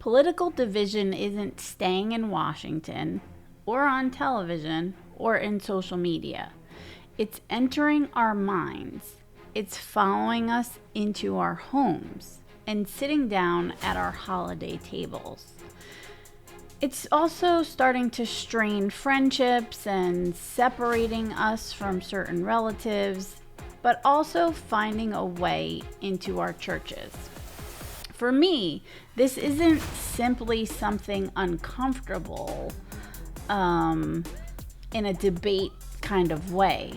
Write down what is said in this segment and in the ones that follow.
Political division isn't staying in Washington or on television or in social media. It's entering our minds. It's following us into our homes and sitting down at our holiday tables. It's also starting to strain friendships and separating us from certain relatives, but also finding a way into our churches. For me, this isn't simply something uncomfortable in a debate kind of way.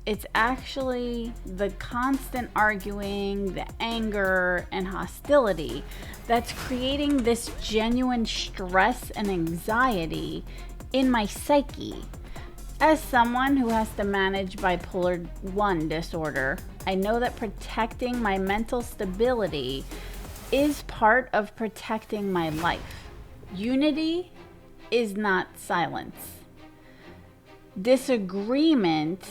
It's actually the constant arguing, the anger, and hostility that's creating this genuine stress and anxiety in my psyche. As someone who has to manage bipolar 1 disorder, I know that protecting my mental stability is part of protecting my life. Unity is not silence. Disagreement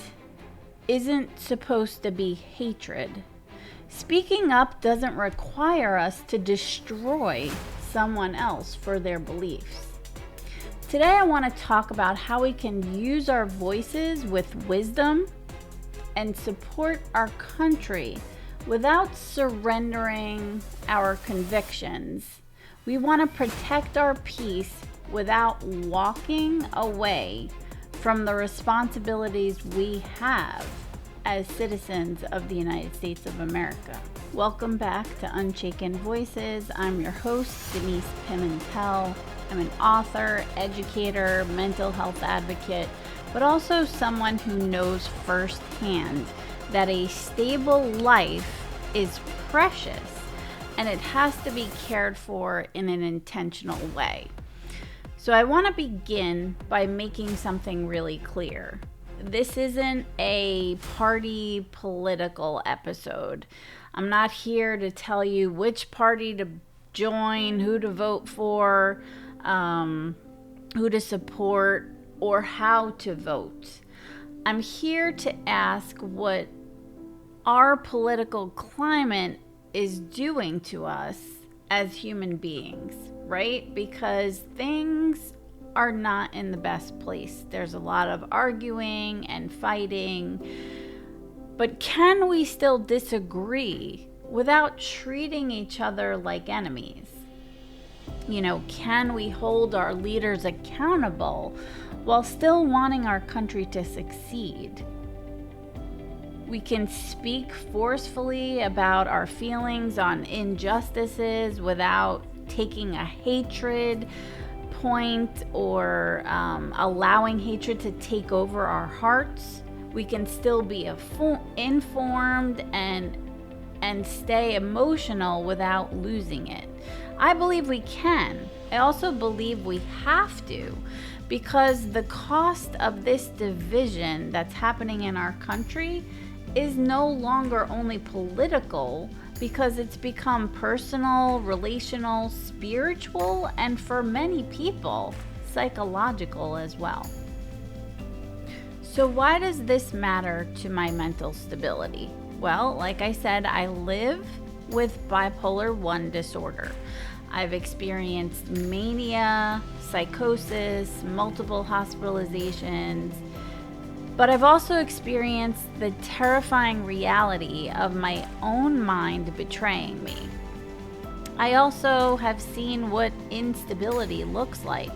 isn't supposed to be hatred. Speaking up doesn't require us to destroy someone else for their beliefs. Today I want to talk about how we can use our voices with wisdom and support our country without surrendering our convictions. We want to protect our peace without walking away from the responsibilities we have as citizens of the United States of America. Welcome back to Unshaken Voices. I'm your host, Denise Pimentel. I'm an author, educator, mental health advocate, but also someone who knows firsthand that a stable life is precious and it has to be cared for in an intentional way. So I want to begin by making something really clear. This isn't a party political episode. I'm not here to tell you which party to join, who to vote for, who to support, or how to vote. I'm here to ask what our political climate is doing to us as human beings, right? Because things are not in the best place. There's a lot of arguing and fighting, but can we still disagree without treating each other like enemies? Can we hold our leaders accountable while still wanting our country to succeed? We can speak forcefully about our feelings on injustices without taking a hatred point or allowing hatred to take over our hearts. We can still be informed and stay emotional without losing it. I believe we can. I also believe we have to, because the cost of this division that's happening in our country is no longer only political, because it's become personal, relational, spiritual, and for many people, psychological as well. So why does this matter to my mental stability? Well, like I said, I live with bipolar 1 disorder. I've experienced mania, psychosis, multiple hospitalizations, but I've also experienced the terrifying reality of my own mind betraying me. I also have seen what instability looks like.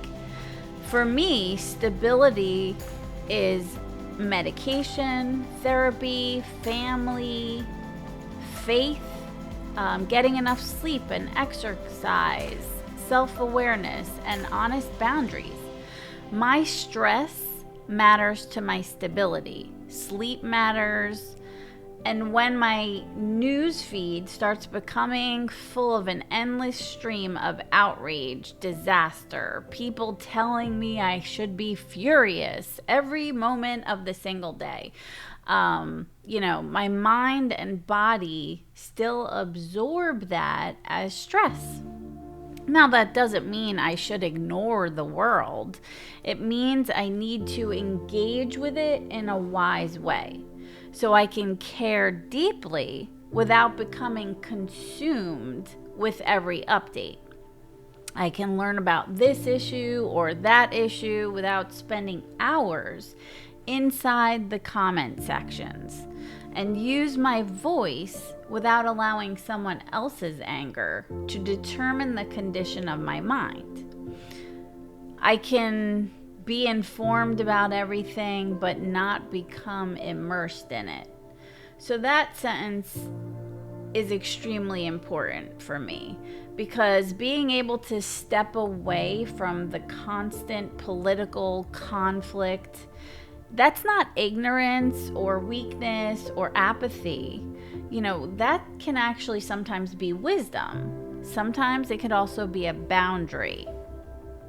For me, stability is medication, therapy, family, faith, getting enough sleep and exercise, self-awareness, and honest boundaries. My stress matters to my stability. Sleep matters. And when my news feed starts becoming full of an endless stream of outrage, disaster, people telling me I should be furious every moment of the single day, my mind and body still absorb that as stress. Now, that doesn't mean I should ignore the world. It means I need to engage with it in a wise way so I can care deeply without becoming consumed with every update. I can learn about this issue or that issue without spending hours inside the comment sections, and use my voice without allowing someone else's anger to determine the condition of my mind. I can be informed about everything but not become immersed in it. So that sentence is extremely important for me, because being able to step away from the constant political conflict, that's not ignorance or weakness or apathy. That can actually sometimes be wisdom. Sometimes it could also be a boundary.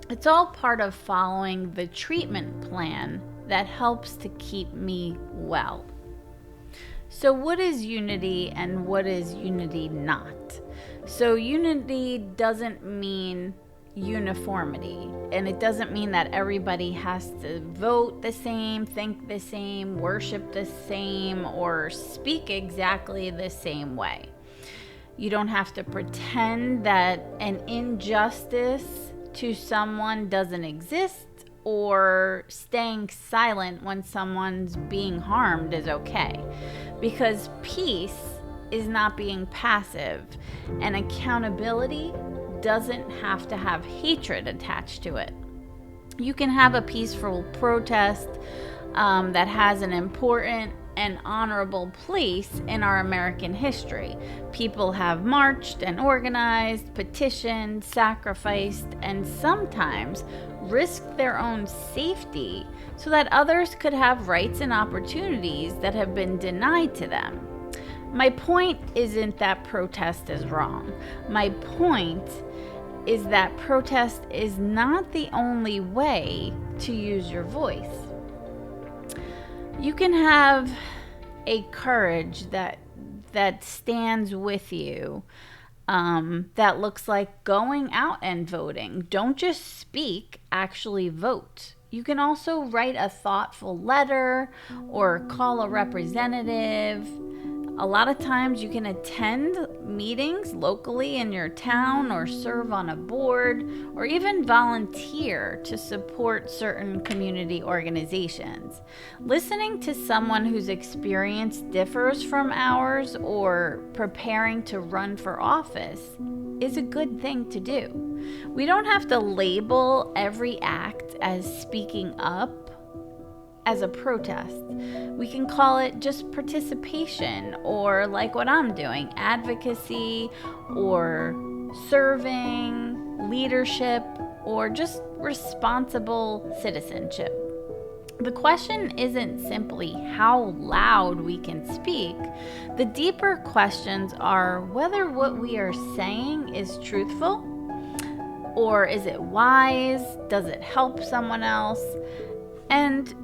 It's all part of following the treatment plan that helps to keep me well. So what is unity and what is unity not? So unity doesn't mean uniformity, and it doesn't mean that everybody has to vote the same, think the same, worship the same, or speak exactly the same way. You don't have to pretend that an injustice to someone doesn't exist, or staying silent when someone's being harmed is okay. Because peace is not being passive, and accountability doesn't have to have hatred attached to it. You can have a peaceful protest that has an important and honorable place in our American history. People have marched and organized, petitioned, sacrificed, and sometimes risked their own safety so that others could have rights and opportunities that have been denied to them. My point isn't that protest is wrong. My point is that protest is not the only way to use your voice. You can have a courage that stands with you, that looks like going out and voting. Don't just speak, actually vote. You can also write a thoughtful letter or call a representative. A lot of times you can attend meetings locally in your town, or serve on a board, or even volunteer to support certain community organizations. Listening to someone whose experience differs from ours, or preparing to run for office, is a good thing to do. We don't have to label every act as speaking up as a protest. We can call it just participation, or like what I'm doing, advocacy, or serving, leadership, or just responsible citizenship. The question isn't simply how loud we can speak. The deeper questions are whether what we are saying is truthful, or is it wise? Does it help someone else? And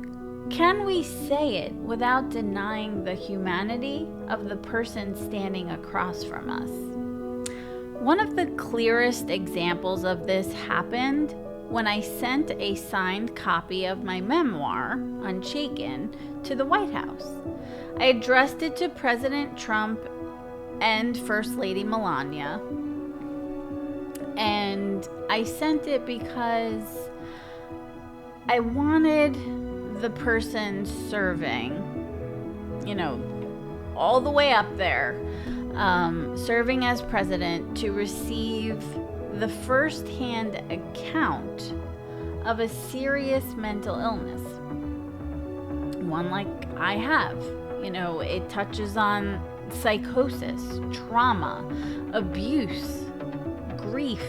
can we say it without denying the humanity of the person standing across from us? One of the clearest examples of this happened when I sent a signed copy of my memoir, Unshaken, to the White House. I addressed it to President Trump and First Lady Melania, and I sent it because I wanted the person serving, all the way up there, serving as president, to receive the first-hand account of a serious mental illness, one like I have. It touches on psychosis, trauma, abuse, grief,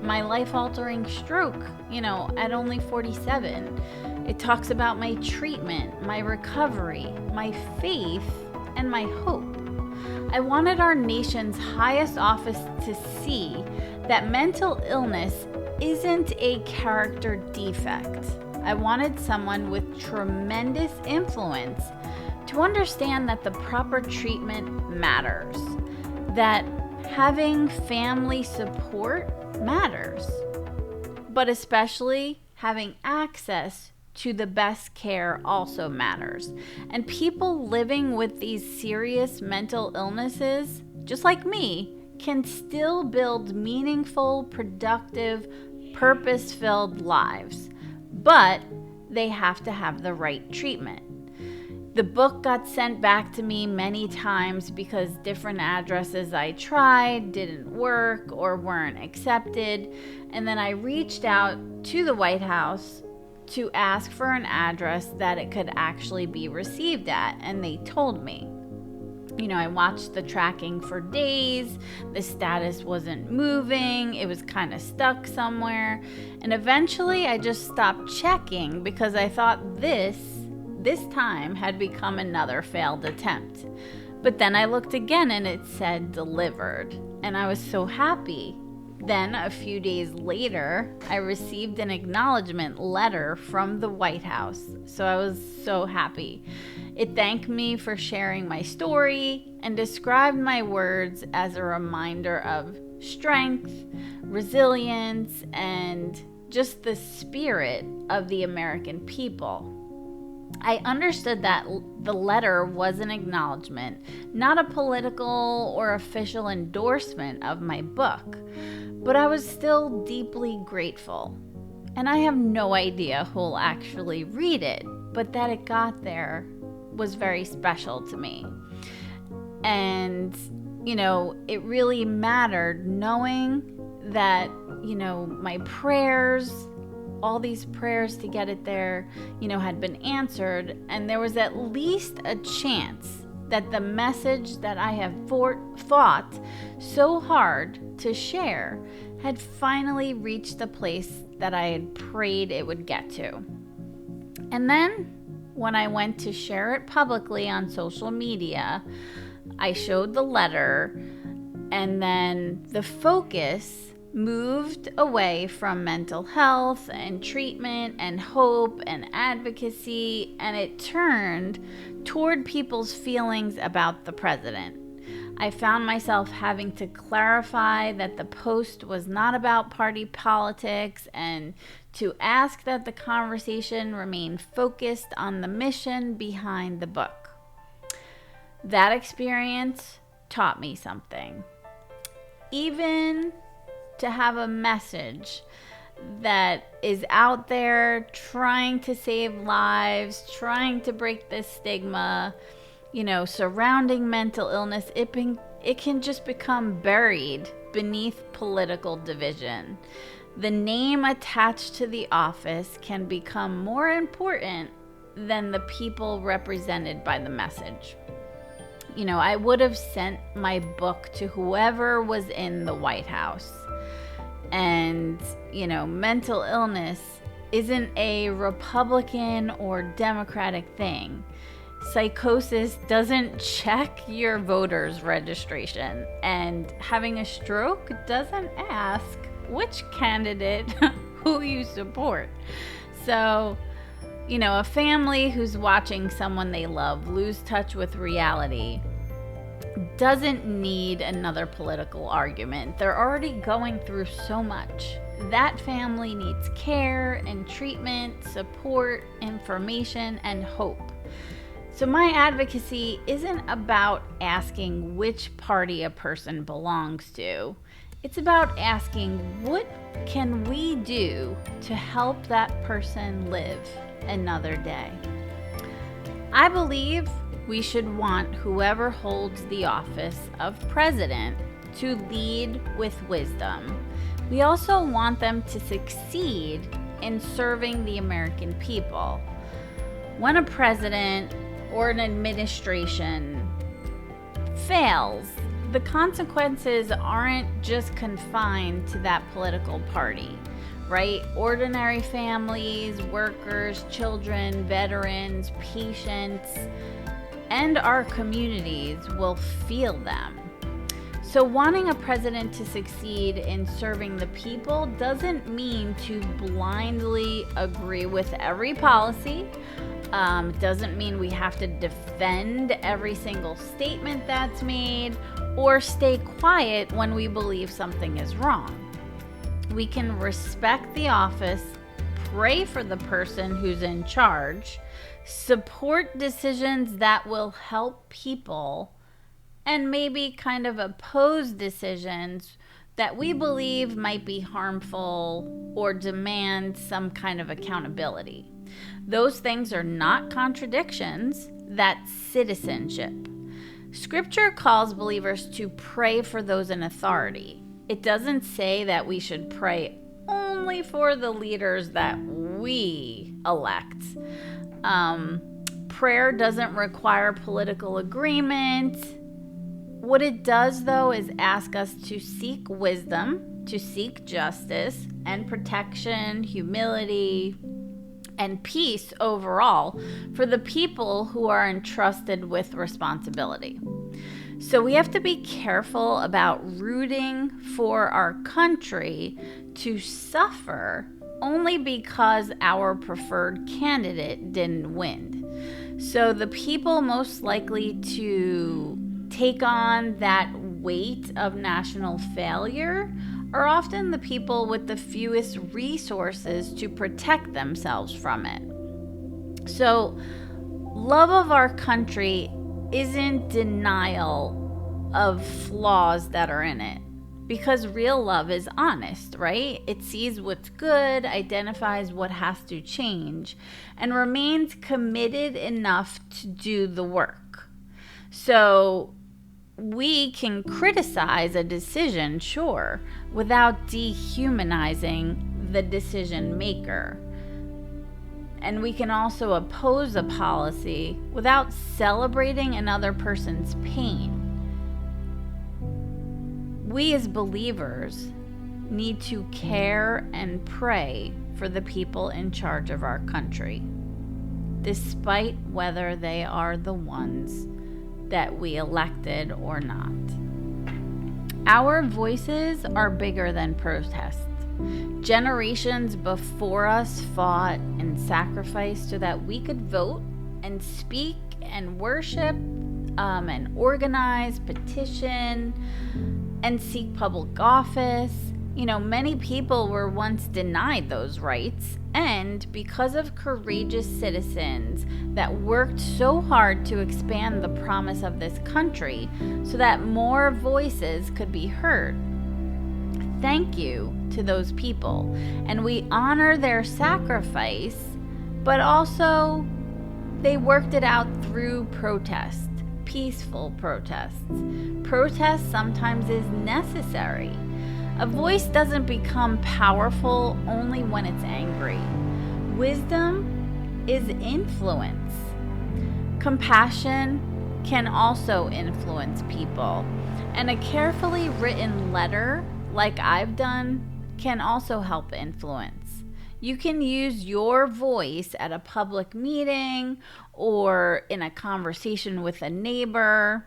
my life-altering stroke, at only 47. It talks about my treatment, my recovery, my faith, and my hope. I wanted our nation's highest office to see that mental illness isn't a character defect. I wanted someone with tremendous influence to understand that the proper treatment matters, that having family support matters, but especially having access to the best care also matters. And people living with these serious mental illnesses, just like me, can still build meaningful, productive, purpose-filled lives, but they have to have the right treatment. The book got sent back to me many times because different addresses I tried didn't work or weren't accepted. And then I reached out to the White House to ask for an address that it could actually be received at. And they told me. I watched the tracking for days. The status wasn't moving. It was kind of stuck somewhere. And eventually I just stopped checking because I thought this time had become another failed attempt. But then I looked again and it said delivered, and I was so happy. Then a few days later, I received an acknowledgement letter from the White House, so I was so happy. It thanked me for sharing my story and described my words as a reminder of strength, resilience, and just the spirit of the American people. I understood that the letter was an acknowledgement, not a political or official endorsement of my book, but I was still deeply grateful. And I have no idea who'll actually read it, but that it got there was very special to me. And, it really mattered knowing that, my prayers, all these prayers to get it there, had been answered, and there was at least a chance that the message that I have fought so hard to share had finally reached the place that I had prayed it would get to. And then, when I went to share it publicly on social media, I showed the letter, and then the focus moved away from mental health and treatment and hope and advocacy, and it turned toward people's feelings about the president. I found myself having to clarify that the post was not about party politics and to ask that the conversation remain focused on the mission behind the book. That experience taught me something. Even to have a message that is out there trying to save lives, trying to break this stigma, surrounding mental illness, it can just become buried beneath political division. The name attached to the office can become more important than the people represented by the message. I would have sent my book to whoever was in the White House. And, mental illness isn't a Republican or Democratic thing. Psychosis doesn't check your voter's registration, and having a stroke doesn't ask which candidate who you support. So, a family who's watching someone they love lose touch with reality doesn't need another political argument. They're already going through so much. That family needs care and treatment, support, information, and hope. So my advocacy isn't about asking which party a person belongs to. It's about asking, what can we do to help that person live another day? I believe we should want whoever holds the office of president to lead with wisdom. We also want them to succeed in serving the American people. When a president or an administration fails, the consequences aren't just confined to that political party, right? Ordinary families, workers, children, veterans, patients, and our communities will feel them. So wanting a president to succeed in serving the people doesn't mean to blindly agree with every policy. Doesn't mean we have to defend every single statement that's made or stay quiet when we believe something is wrong. We can respect the office, pray for the person who's in charge, support decisions that will help people, and maybe kind of oppose decisions that we believe might be harmful or demand some kind of accountability. Those things are not contradictions, that's citizenship. Scripture calls believers to pray for those in authority. It doesn't say that we should pray only for the leaders that we elect. Prayer doesn't require political agreement. What it does, though, is ask us to seek wisdom, to seek justice and protection, humility, and peace overall for the people who are entrusted with responsibility. So we have to be careful about rooting for our country to suffer only because our preferred candidate didn't win. So the people most likely to take on that weight of national failure are often the people with the fewest resources to protect themselves from it. So, love of our country isn't denial of flaws that are in it, because real love is honest, right? It sees what's good, identifies what has to change, and remains committed enough to do the work. So, we can criticize a decision, sure, without dehumanizing the decision maker. And we can also oppose a policy without celebrating another person's pain. We as believers need to care and pray for the people in charge of our country, despite whether they are the ones that we elected or not. Our voices are bigger than protests. Generations before us fought and sacrificed so that we could vote and speak and worship and organize, petition, and seek public office. You know, many people were once denied those rights, and because of courageous citizens that worked so hard to expand the promise of this country so that more voices could be heard. Thank you to those people, and we honor their sacrifice, but also they worked it out through protest, peaceful protests. Protest sometimes is necessary. A voice doesn't become powerful only when it's angry. Wisdom is influence. Compassion can also influence people. And a carefully written letter, like I've done, can also help influence. You can use your voice at a public meeting or in a conversation with a neighbor.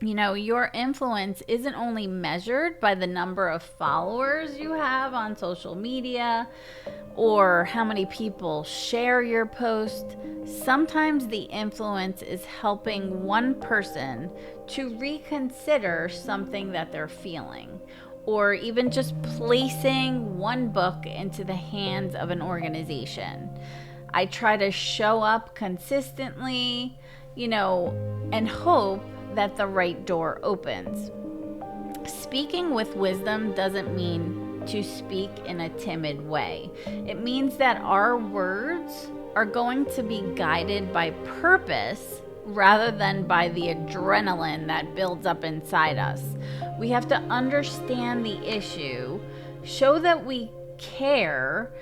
You know, your influence isn't only measured by the number of followers you have on social media or how many people share your post. Sometimes the influence is helping one person to reconsider something that they're feeling, or even just placing one book into the hands of an organization. I try to show up consistently, and hope that the right door opens. Speaking with wisdom doesn't mean to speak in a timid way. It means that our words are going to be guided by purpose rather than by the adrenaline that builds up inside us. We have to understand the issue, show that we care,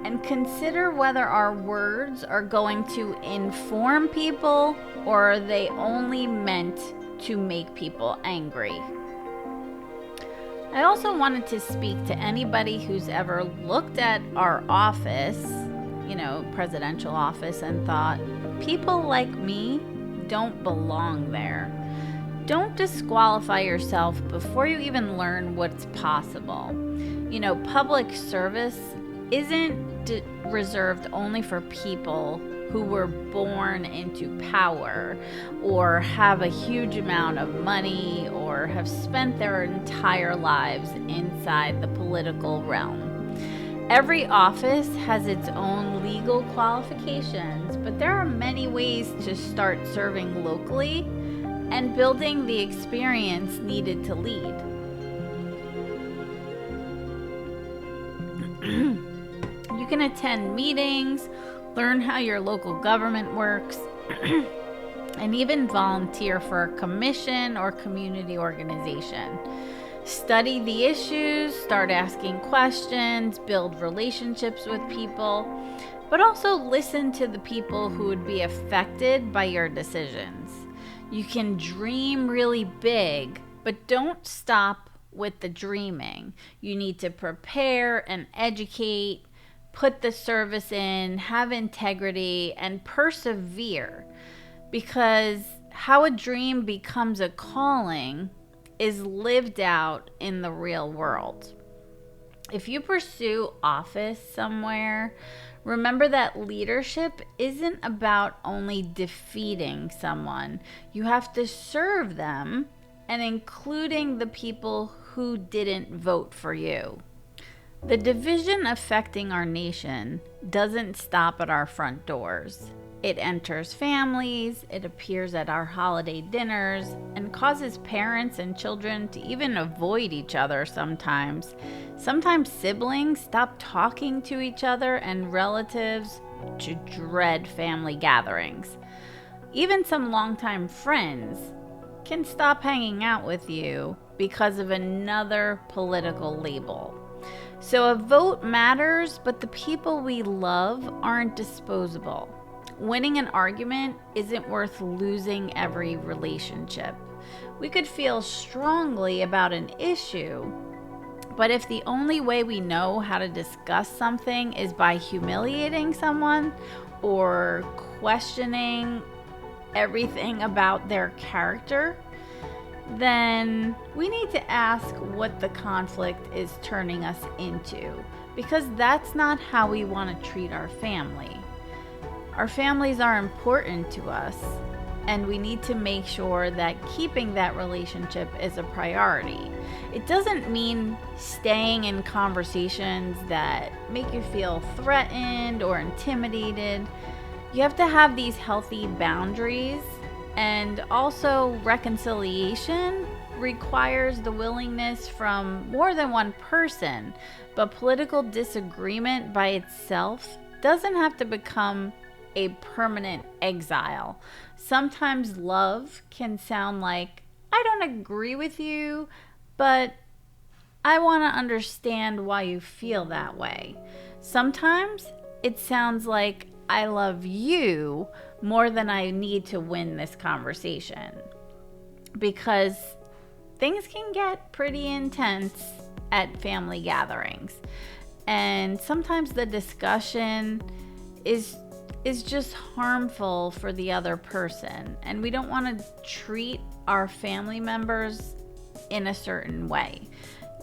and consider whether our words are going to inform people or are they only meant to make people angry. I also wanted to speak to anybody who's ever looked at our office, presidential office, and thought, people like me don't belong there. Don't disqualify yourself before you even learn what's possible. Public service isn't reserved only for people who were born into power or have a huge amount of money or have spent their entire lives inside the political realm. Every office has its own legal qualifications, but there are many ways to start serving locally and building the experience needed to lead. You can attend meetings, learn how your local government works, and even volunteer for a commission or community organization. Study the issues, start asking questions, build relationships with people, but also listen to the people who would be affected by your decisions. You can dream really big, but don't stop with the dreaming. You need to prepare and educate, put the service in, have integrity, and persevere. Because how a dream becomes a calling is lived out in the real world. If you pursue office somewhere, remember that leadership isn't about only defeating someone. You have to serve them, and including the people who didn't vote for you. The division affecting our nation doesn't stop at our front doors. It enters families, it appears at our holiday dinners, and causes parents and children to even avoid each other sometimes. Sometimes siblings stop talking to each other, and relatives to dread family gatherings. Even some longtime friends can stop hanging out with you because of another political label. So a vote matters, but the people we love aren't disposable. Winning an argument isn't worth losing every relationship. We could feel strongly about an issue, but if the only way we know how to discuss something is by humiliating someone or questioning everything about their character, then we need to ask what the conflict is turning us into, because that's not how we want to treat our family. Our families are important to us, and we need to make sure that keeping that relationship is a priority. It doesn't mean staying in conversations that make you feel threatened or intimidated. You have to have these healthy boundaries, and also reconciliation requires the willingness from more than one person, but political disagreement by itself doesn't have to become a permanent exile. Sometimes love can sound like, I don't agree with you, but I want to understand why you feel that way. Sometimes it sounds like, I love you more than I need to win this conversation. Because things can get pretty intense at family gatherings. And sometimes the discussion is just harmful for the other person, and we don't want to treat our family members in a certain way.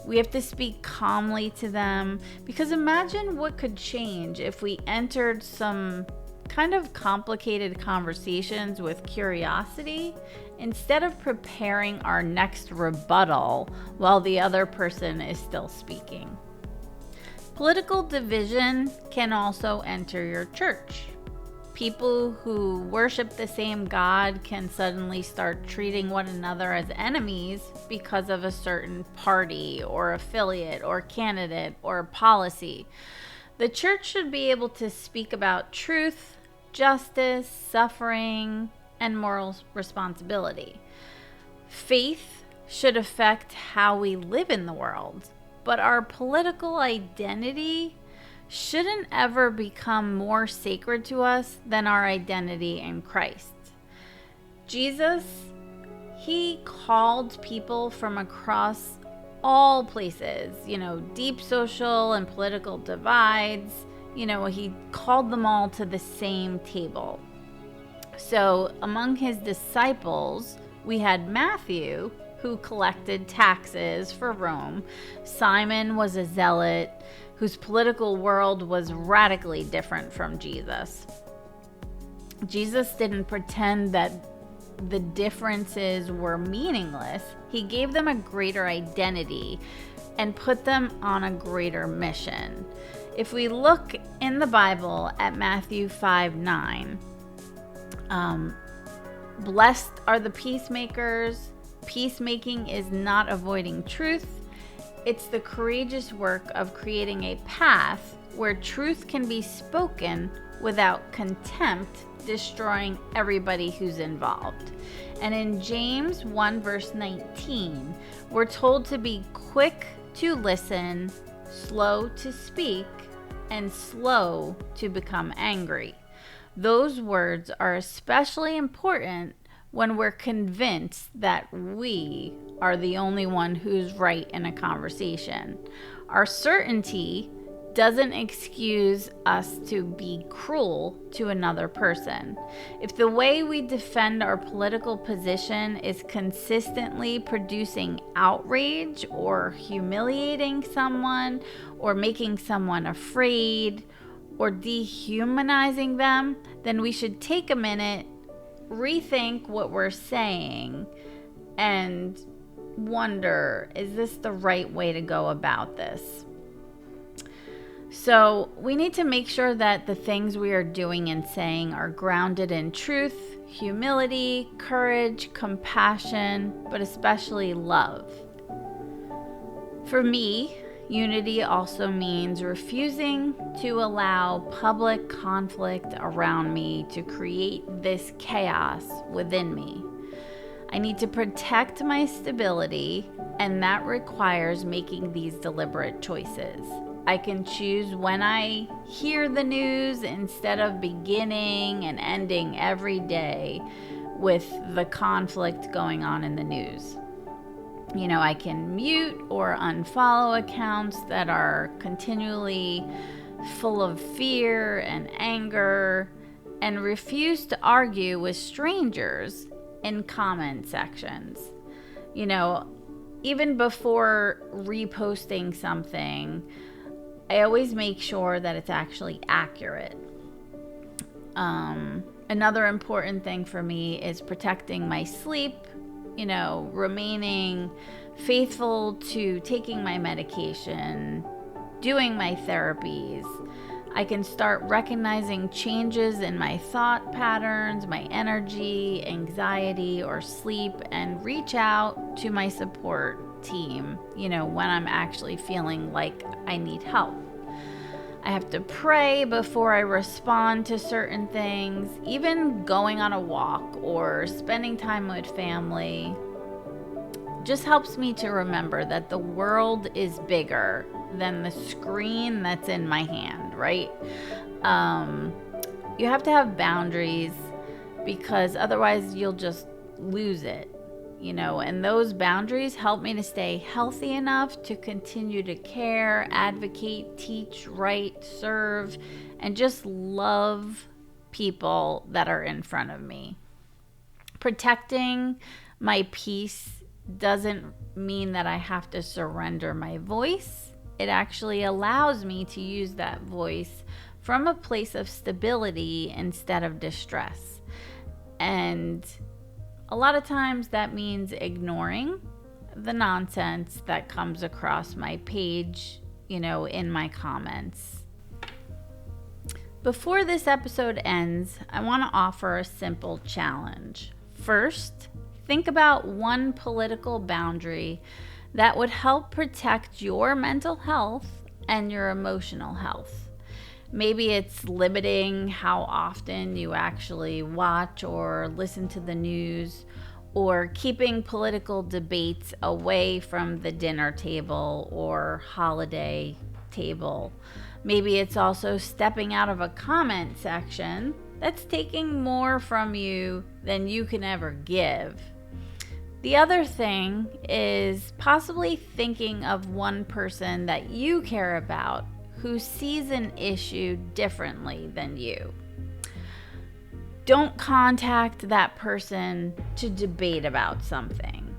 We have to speak calmly to them, because imagine what could change if we entered some kind of complicated conversations with curiosity instead of preparing our next rebuttal while the other person is still speaking. Political division can also enter your church. People who worship the same God can suddenly start treating one another as enemies because of a certain party or affiliate or candidate or policy. The church should be able to speak about truth, justice, suffering, and moral responsibility. Faith should affect how we live in the world, but our political identity shouldn't ever become more sacred to us than our identity in Christ. Jesus, he called people from across all places, deep social and political divides. He called them all to the same table. So among his disciples, we had Matthew, who collected taxes for Rome. Simon was a zealot whose political world was radically different from Jesus. Jesus didn't pretend that the differences were meaningless. He gave them a greater identity and put them on a greater mission. If we look in the Bible at Matthew 5:9, Blessed are the peacemakers. Peacemaking is not avoiding truth. It's the courageous work of creating a path where truth can be spoken without contempt, destroying everybody who's involved. And in James 1 verse 19, we're told to be quick to listen, slow to speak, and slow to become angry. Those words are especially important when we're convinced that we are the only one who's right in a conversation. Our certainty doesn't excuse us to be cruel to another person. If the way we defend our political position is consistently producing outrage or humiliating someone or making someone afraid or dehumanizing them, then we should take a minute, rethink what we're saying, and wonder, is this the right way to go about this? So we need to make sure that the things we are doing and saying are grounded in truth, humility, courage, compassion, but especially love. For me, unity also means refusing to allow public conflict around me to create this chaos within me. I need to protect my stability, and that requires making these deliberate choices. I can choose when I hear the news instead of beginning and ending every day with the conflict going on in the news. You know, I can mute or unfollow accounts that are continually full of fear and anger, and refuse to argue with strangers in comment sections. You know, even before reposting something, I always make sure that it's actually accurate. Another important thing for me is protecting my sleep, you know, remaining faithful to taking my medication, doing my therapies. I can start recognizing changes in my thought patterns, my energy, anxiety, or sleep, and reach out to my support team, you know, when I'm actually feeling like I need help. I have to pray before I respond to certain things. Even going on a walk or spending time with family just helps me to remember that the world is bigger than the screen that's in my hand, right? You have to have boundaries, because otherwise you'll just lose it. You know, and those boundaries help me to stay healthy enough to continue to care, advocate, teach, write, serve, and just love people that are in front of me. Protecting my peace doesn't mean that I have to surrender my voice. It actually allows me to use that voice from a place of stability instead of distress. And a lot of times that means ignoring the nonsense that comes across my page, you know, in my comments. Before this episode ends, I want to offer a simple challenge. First, think about one political boundary that would help protect your mental health and your emotional health. Maybe it's limiting how often you actually watch or listen to the news, or keeping political debates away from the dinner table or holiday table. Maybe it's also stepping out of a comment section that's taking more from you than you can ever give. The other thing is possibly thinking of one person that you care about who sees an issue differently than you. Don't contact that person to debate about something.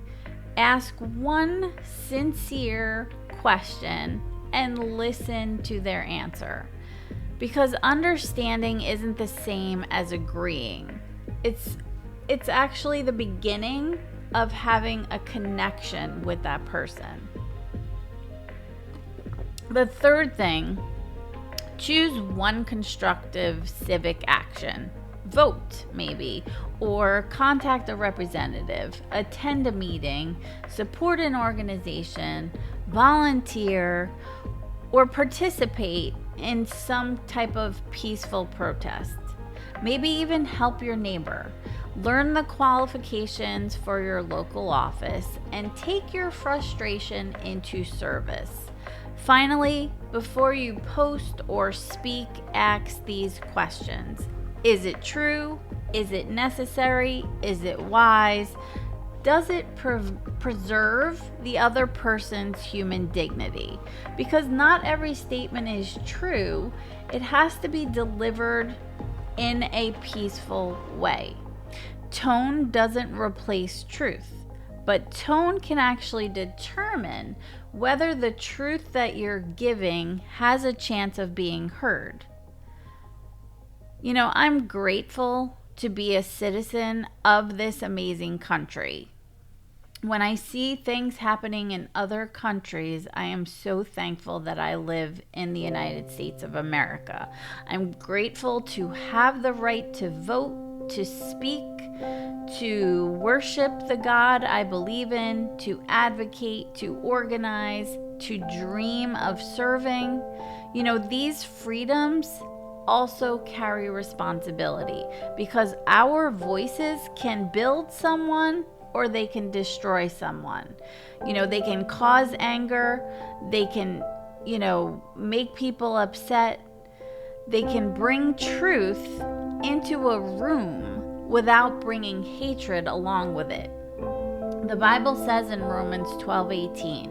Ask one sincere question and listen to their answer. Because understanding isn't the same as agreeing. It's actually the beginning of having a connection with that person. The third thing, choose one constructive civic action. vote maybe, or contact a representative, attend a meeting, support an organization, volunteer, or participate in some type of peaceful protest. Maybe even help your neighbor. Learn the qualifications for your local office and take your frustration into service. Finally, before you post or speak, ask these questions. Is it true? Is it necessary? Is it wise? Does it preserve the other person's human dignity? Because not every statement is true. It has to be delivered in a peaceful way. Tone doesn't replace truth, but tone can actually determine whether the truth that you're giving has a chance of being heard. I'm grateful to be a citizen of this amazing country. When I see things happening in other countries, I am so thankful that I live in the United States of America. I'm grateful to have the right to vote, to speak, to worship the God I believe in, to advocate, to organize, to dream of serving. These freedoms also carry responsibility because our voices can build someone or they can destroy someone. They can cause anger, they can, make people upset, they can bring truth into a room without bringing hatred along with it. The Bible says in Romans 12:18,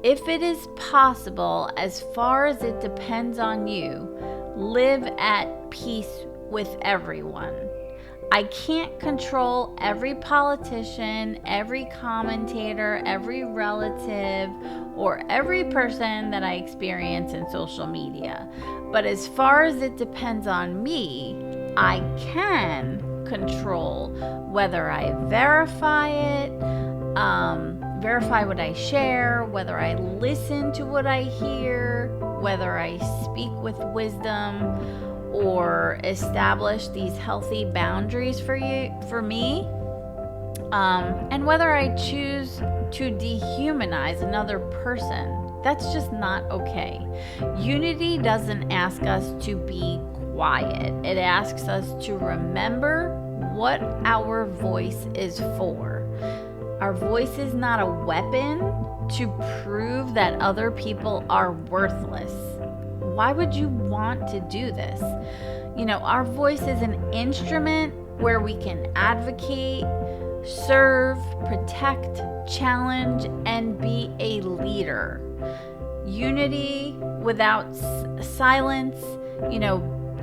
if it is possible, as far as it depends on you, live at peace with everyone. I can't control every politician, every commentator, every relative, or every person that I experience in social media. But as far as it depends on me, I can control whether I verify it, verify what I share, whether I listen to what I hear, whether I speak with wisdom, or establish these healthy boundaries for me, and whether I choose to dehumanize another person. That's just not okay. Unity doesn't ask us to be quiet. It asks us to remember what our voice is for. Our voice is not a weapon to prove that other people are worthless. Why would you want to do this? Our voice is an instrument where we can advocate, serve, protect, challenge, and be a leader. Unity without silence,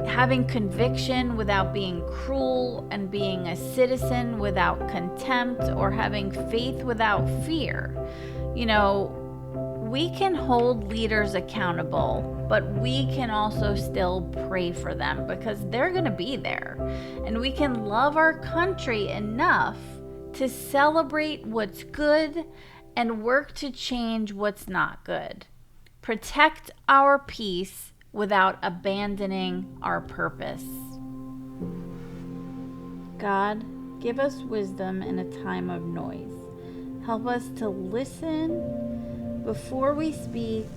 having conviction without being cruel, and being a citizen without contempt, or having faith without fear. We can hold leaders accountable, but we can also still pray for them because they're going to be there. And we can love our country enough to celebrate what's good and work to change what's not good. Protect our peace without abandoning our purpose. God, give us wisdom in a time of noise. Help us to listen before we speak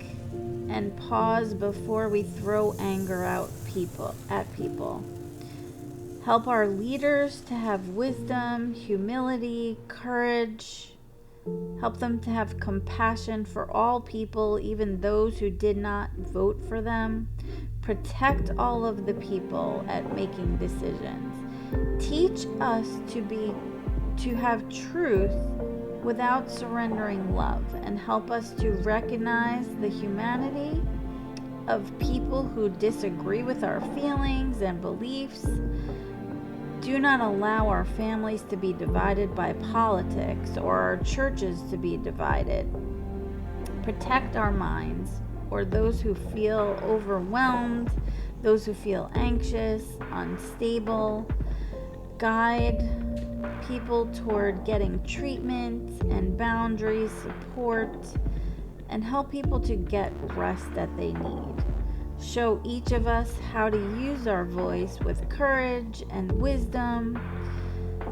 and pause before we throw anger at people. Help our leaders to have wisdom, humility, courage. Help them to have compassion for all people, even those who did not vote for them. Protect all of the people at making decisions. Teach us to have truth without surrendering love, and help us to recognize the humanity of people who disagree with our feelings and beliefs. Do not allow our families to be divided by politics or our churches to be divided. Protect our minds, or those who feel overwhelmed, those who feel anxious, unstable. Guide people toward getting treatment and boundaries, support, and help people to get rest that they need. Show each of us how to use our voice with courage and wisdom.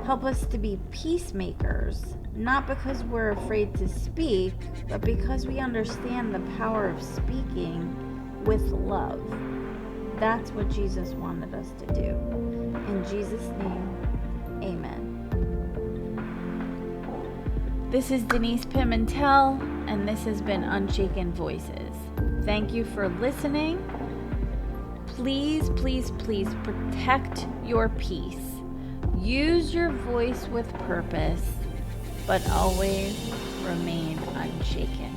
Help us to be peacemakers, not because we're afraid to speak, but because we understand the power of speaking with love. That's what Jesus wanted us to do. In Jesus' name, amen. This is Denise Pimentel, and this has been Unshaken Voices. Thank you for listening. Please, please, please protect your peace. Use your voice with purpose, but always remain unshaken.